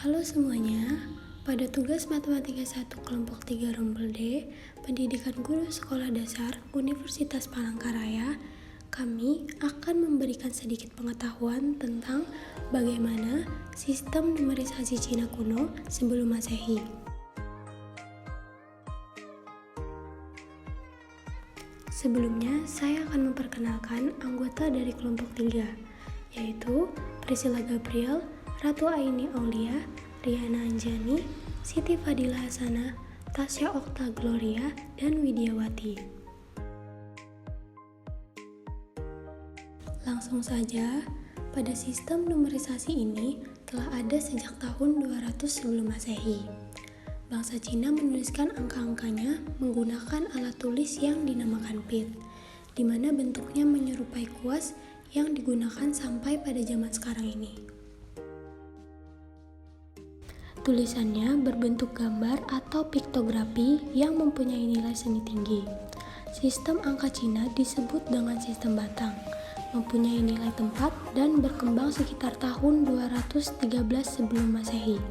Halo semuanya, pada tugas Matematika 1 kelompok 3 Rombel D, Pendidikan Guru Sekolah Dasar Universitas Palangkaraya, kami akan memberikan sedikit pengetahuan tentang bagaimana sistem numerisasi Cina kuno sebelum Masehi. Sebelumnya, saya akan memperkenalkan anggota dari kelompok 3, yaitu Priscilla Gabriel, Ratu Aini Aulia, Riana Anjani, Siti Fadila Hasanah, Tasya Okta Gloria, dan Widiawati. Langsung saja, pada sistem numerisasi ini telah ada sejak tahun 200 sebelum Masehi. Bangsa Cina menuliskan angka-angkanya menggunakan alat tulis yang dinamakan pit, di mana bentuknya menyerupai kuas yang digunakan sampai pada zaman sekarang ini. Tulisannya berbentuk gambar atau piktografi yang mempunyai nilai seni tinggi. Sistem angka Cina disebut dengan sistem batang, mempunyai nilai tempat dan berkembang sekitar tahun 213 sebelum Masehi.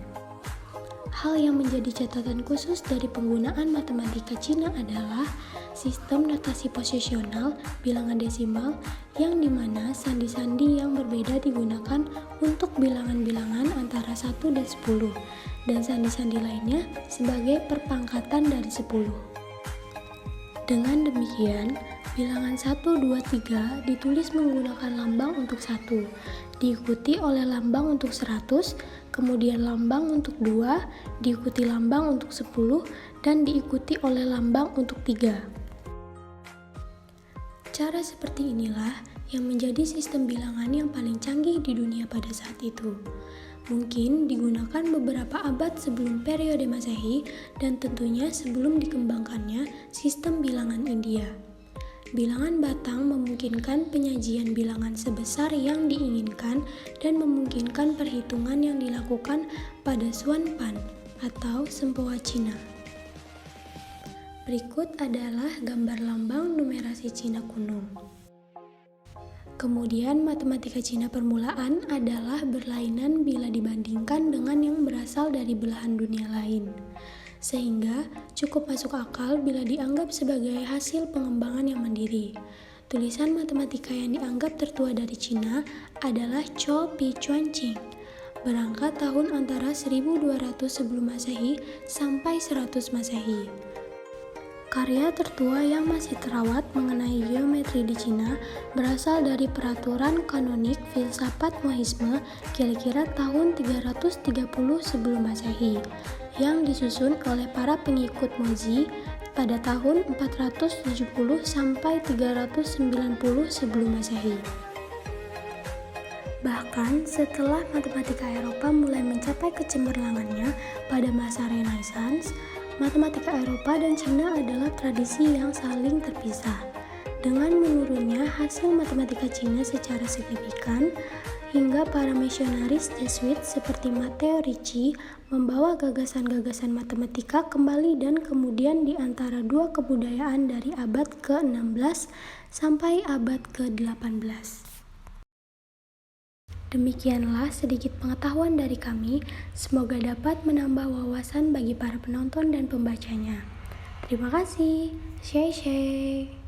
Hal yang menjadi catatan khusus dari penggunaan matematika Cina adalah sistem notasi posisional bilangan desimal yang dimana sandi-sandi yang berbeda digunakan untuk bilangan-bilangan antara 1 dan 10 dan sandi-sandi lainnya sebagai perpangkatan dari 10. Dengan demikian, bilangan 1, 2, 3 ditulis menggunakan lambang untuk 1, diikuti oleh lambang untuk 100, kemudian lambang untuk 2, diikuti lambang untuk 10, dan diikuti oleh lambang untuk 3. Cara seperti inilah yang menjadi sistem bilangan yang paling canggih di dunia pada saat itu. Mungkin digunakan beberapa abad sebelum periode Masehi dan tentunya sebelum dikembangkannya sistem bilangan India. Bilangan batang memungkinkan penyajian bilangan sebesar yang diinginkan dan memungkinkan perhitungan yang dilakukan pada Xuan Pan atau sempoa Cina. Berikut adalah gambar lambang numerasi Cina kuno. Kemudian matematika Cina permulaan adalah berlainan bila dibandingkan dengan yang berasal dari belahan dunia lain. Sehingga cukup masuk akal bila dianggap sebagai hasil pengembangan yang mandiri. Tulisan matematika yang dianggap tertua dari Cina adalah Chou Pi Chuan Qing, berangkat tahun antara 1200 sebelum Masehi sampai 100 Masehi. Karya tertua yang masih terawat mengenai geometri di Cina berasal dari peraturan kanonik filsafat Mohisme kira-kira tahun 330 sebelum Masehi yang disusun oleh para pengikut Mozi pada tahun 470 sampai 390 sebelum Masehi. Bahkan setelah matematika Eropa mulai mencapai kecemerlangannya pada masa Renaissance, matematika Eropa dan Cina adalah tradisi yang saling terpisah. Dengan menurunnya hasil matematika Cina secara signifikan, hingga para misionaris Jesuit seperti Matteo Ricci membawa gagasan-gagasan matematika kembali dan kemudian di antara dua kebudayaan dari abad ke-16 sampai abad ke-18. Demikianlah sedikit pengetahuan dari kami, semoga dapat menambah wawasan bagi para penonton dan pembacanya. Terima kasih. Share.